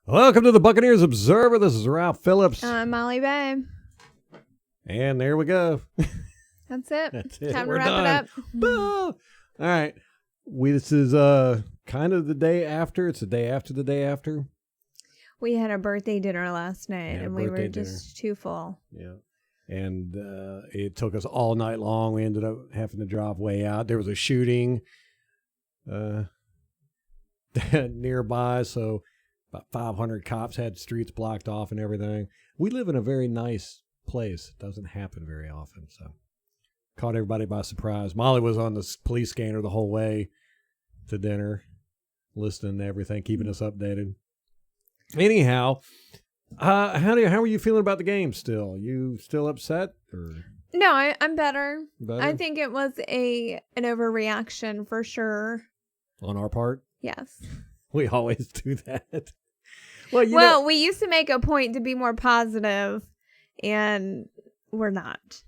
Welcome to the Buccaneers Observer. This is Ralph Phillips. I'm Molly Bay. And there we go. That's it. That's it. Time We're to wrap done. it up. All right. This is kind of the day after. It's the day after the day after. We had a birthday dinner last night, and we were just too full. Yeah. And it took us all night long. We ended up having to drive way out. There was a shooting nearby, so about 500 cops had streets blocked off and everything. We live in a very nice place. It doesn't happen very often, so caught everybody by surprise. Molly was on the police scanner the whole way to dinner, listening to everything, keeping us updated. Anyhow, how are you feeling about the game still? You still upset? Or? No, I'm better. Better? I think it was an overreaction for sure. On our part? Yes. We always do that. Well, we used to make a point to be more positive, and we're not.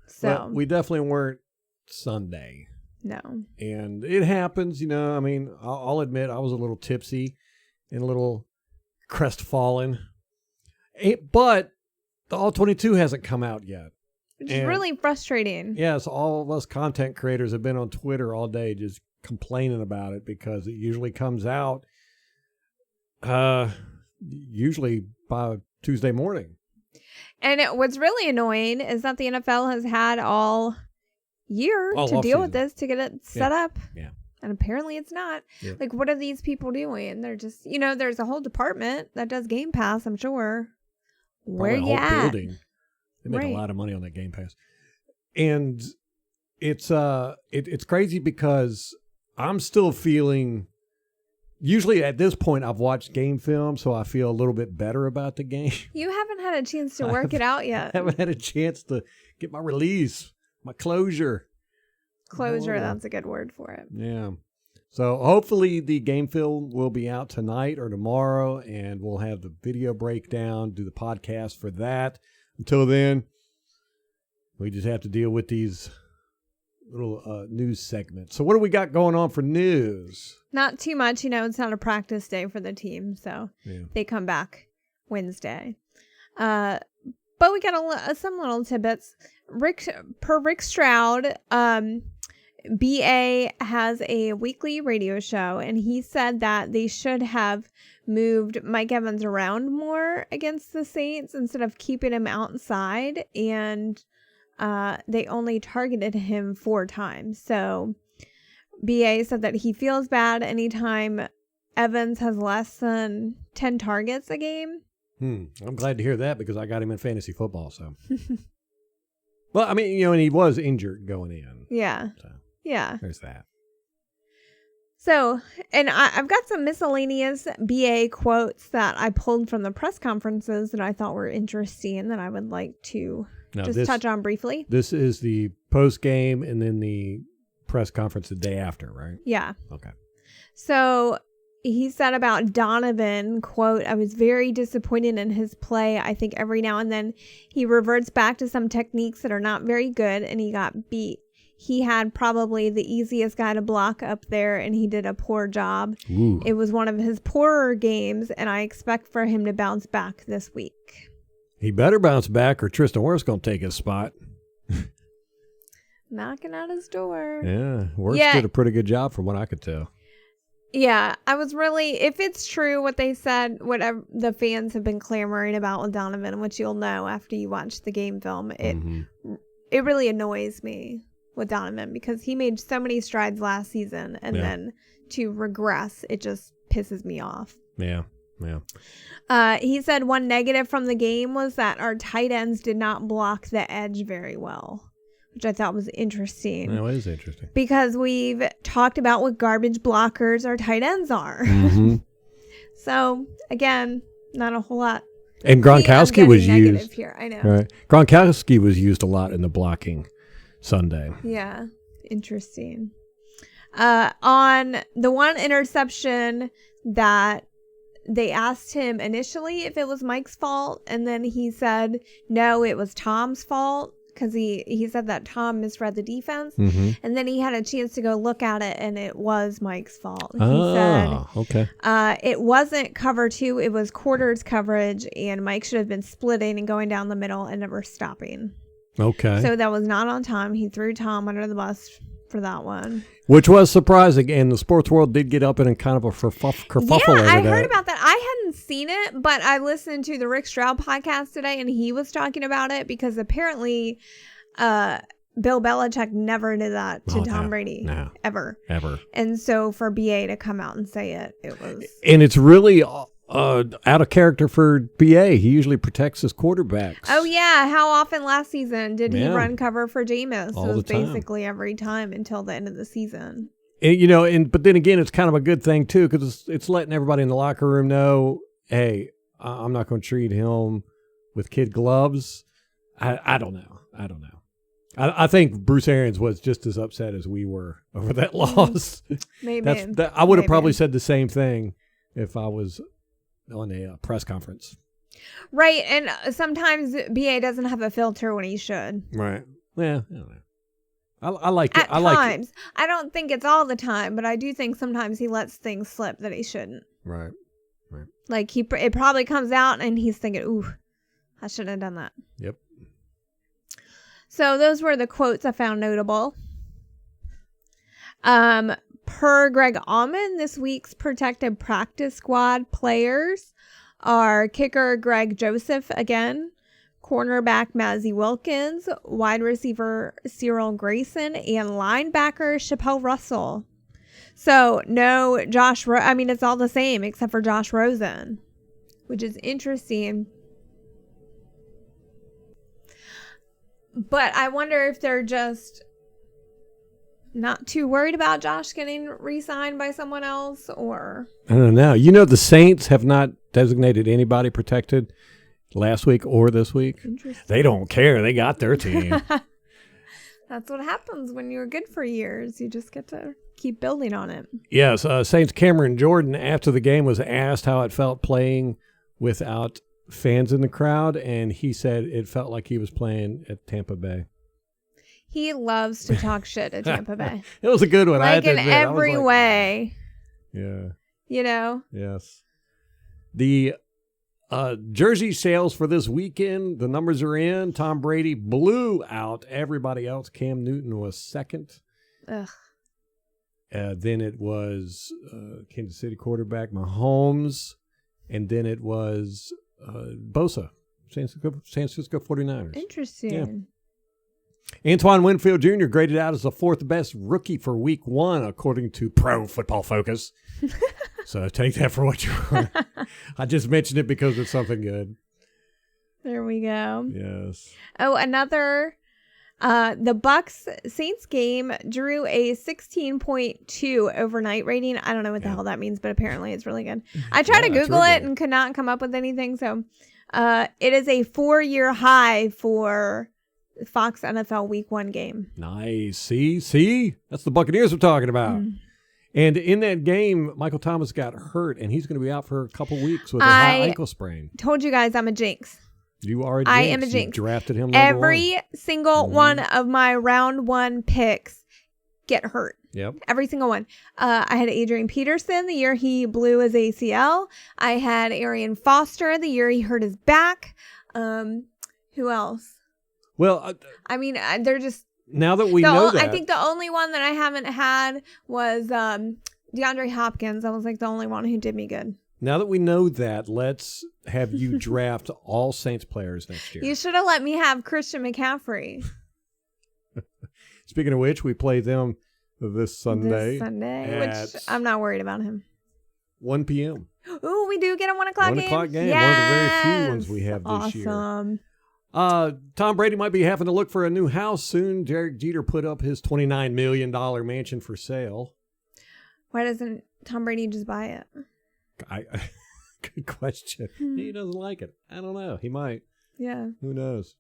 So well, we definitely weren't Sunday. No. And it happens, I mean, I'll admit I was a little tipsy and a little crestfallen. But the All-22 hasn't come out yet. Which is really frustrating. Yes, all of us content creators have been on Twitter all day just complaining about it because it usually comes out usually by Tuesday morning. And what's really annoying is that the NFL has had all year to deal with this, to get it set up. Yeah. And apparently it's not. Yeah. Like, what are these people doing? They're just, there's a whole department that does Game Pass, I'm sure. Where you at? Building. They make a lot of money on that Game Pass. And it's crazy because I'm still feeling, usually at this point I've watched game film, so I feel a little bit better about the game. You haven't had a chance to work it out yet. I haven't had a chance to get my release, my closure. Closure, that's a good word for it. Yeah. So hopefully the game film will be out tonight or tomorrow, and we'll have the video breakdown, do the podcast for that. Until then, we just have to deal with these little news segments. So what do we got going on for news? Not too much. It's not a practice day for the team, so they come back Wednesday. But we got some little tidbits. Rick Stroud, BA has a weekly radio show, and he said that they should have moved Mike Evans around more against the Saints instead of keeping him outside, and they only targeted him 4 times. So BA said that he feels bad anytime Evans has less than 10 targets a game. I'm glad to hear that because I got him in fantasy football. So, well, I mean, and he was injured going in. Yeah. So yeah. There's that. So, and I've got some miscellaneous BA quotes that I pulled from the press conferences that I thought were interesting that I would like to touch on briefly. This is the post game and then the press conference the day after, right? Yeah. Okay. So he said about Donovan, quote, "I was very disappointed in his play. I think every now and then he reverts back to some techniques that are not very good, and he got beat. He had probably the easiest guy to block up there, and he did a poor job. Ooh. It was one of his poorer games, and I expect for him to bounce back this week." He better bounce back or Tristan Wirfs going to take his spot. Knocking at his door. Yeah, Wirfs did a pretty good job from what I could tell. Yeah, I was really, if it's true what they said, whatever the fans have been clamoring about with Donovan, which you'll know after you watch the game film, it really annoys me with Donovan because he made so many strides last season, and then to regress, it just pisses me off. Yeah. He said one negative from the game was that our tight ends did not block the edge very well, which I thought was interesting. Yeah, it is interesting. Because we've talked about what garbage blockers our tight ends are. So, again, not a whole lot. And Gronkowski was used. Here. I know. Right. Gronkowski was used a lot in the blocking Sunday. Yeah. Interesting. On the one interception that they asked him initially if it was Mike's fault, and then he said, no, it was Tom's fault. because he said that Tom misread the defense. Mm-hmm. And then he had a chance to go look at it, and it was Mike's fault. He said, okay. It wasn't cover 2, it was quarters coverage, and Mike should have been splitting and going down the middle and never stopping. Okay. So that was not on Tom. He threw Tom under the bus for that one. Which was surprising, and the sports world did get up in a kind of a kerfuffle over that. I heard about that. I hadn't seen it, but I listened to the Rick Stroud podcast today, and he was talking about it because apparently Bill Belichick never did that to Tom Brady. No. Ever. And so for BA to come out and say it was... And it's really out of character for BA. He usually protects his quarterbacks. Oh, yeah. How often last season did he run cover for Jameis? It was basically every time until the end of the season. And, but then again, it's kind of a good thing, too, because it's letting everybody in the locker room know, hey, I'm not going to treat him with kid gloves. I don't know. I think Bruce Arians was just as upset as we were over that loss. Maybe. I would have probably said the same thing if I was on a press conference. Right. And sometimes BA doesn't have a filter when he should. Right. Yeah. I don't know. I like it. At times. I don't think it's all the time, but I do think sometimes he lets things slip that he shouldn't. Right. Like it probably comes out and he's thinking, ooh, I shouldn't have done that. Yep. So those were the quotes I found notable. Per Greg Allman, this week's protected practice squad players are kicker Greg Joseph again, cornerback Mazzy Wilkins, wide receiver Cyril Grayson, and linebacker Chappelle Russell. So no it's all the same except for Josh Rosen, which is interesting. But I wonder if they're just not too worried about Josh getting re-signed by someone else, or... I don't know. The Saints have not designated anybody protected last week or this week. They don't care. They got their team. That's what happens when you're good for years. You just get to keep building on it. Yes. Saints Cameron Jordan, after the game, was asked how it felt playing without fans in the crowd, and he said it felt like he was playing at Tampa Bay. He loves to talk shit at Tampa Bay. It was a good one. Like in every way. Yeah. Yes. The jersey sales for this weekend, the numbers are in. Tom Brady blew out everybody else. Cam Newton was second. Ugh. Then it was Kansas City quarterback Mahomes. And then it was Bosa, San Francisco 49ers. Interesting. Yeah. Antoine Winfield Jr. graded out as the 4th best rookie for week 1, according to Pro Football Focus. So take that for what you want. I just mentioned it because it's something good. There we go. Yes. Oh, another. The Bucs Saints game drew a 16.2 overnight rating. I don't know what the hell that means, but apparently it's really good. I tried to Google it and could not come up with anything. So it is a 4-year high for Fox NFL Week 1 game. Nice. See? That's the Buccaneers we're talking about. And in that game, Michael Thomas got hurt, and he's going to be out for a couple weeks with a high ankle sprain. Told you guys I'm a jinx. You are a jinx. I am a jinx. You drafted him Every single one of my round 1 picks get hurt. Yep. Every single one. I had Adrian Peterson the year he blew his ACL. I had Arian Foster the year he hurt his back. Who else? Well, they're just... Now that we know that... I think the only one that I haven't had was DeAndre Hopkins. I was like the only one who did me good. Now that we know that, let's have you draft all Saints players next year. You should have let me have Christian McCaffrey. Speaking of which, we play them this Sunday. Which I'm not worried about him. 1 p.m. Ooh, we do get a 1 o'clock game. 1 o'clock game. Yes. One of the very few ones we have this year. Awesome. Tom Brady might be having to look for a new house soon. Derek Jeter put up his $29 million mansion for sale. Why doesn't Tom Brady just buy it? Good question. He doesn't like it. I don't know. He might. Yeah. Who knows?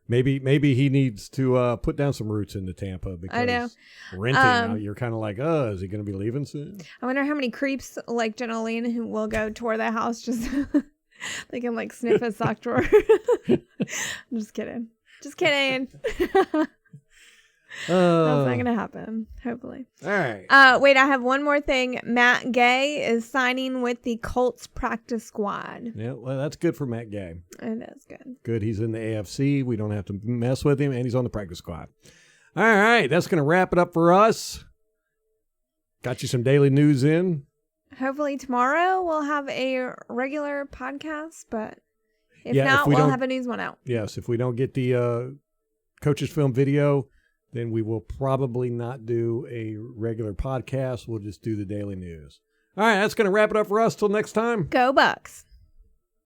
Maybe he needs to put down some roots into Tampa because I know. Renting, you're kind of like, is he going to be leaving soon? I wonder how many creeps like Jennaline who will go tour the house just they can like sniff his sock drawer. I'm just kidding. Just kidding. That's not going to happen, hopefully. All right. Wait, I have one more thing. Matt Gay is signing with the Colts practice squad. Yeah, well, that's good for Matt Gay. It is good. Good. He's in the AFC. We don't have to mess with him, and he's on the practice squad. All right. That's going to wrap it up for us. Got you some daily news in. Hopefully tomorrow we'll have a regular podcast, but if Yeah, not, if we we'll don't- have a news one out. Yes, if we don't get the coaches film video, then we will probably not do a regular podcast. We'll just do the daily news. All right, that's going to wrap it up for us. Till next time. Go Bucs.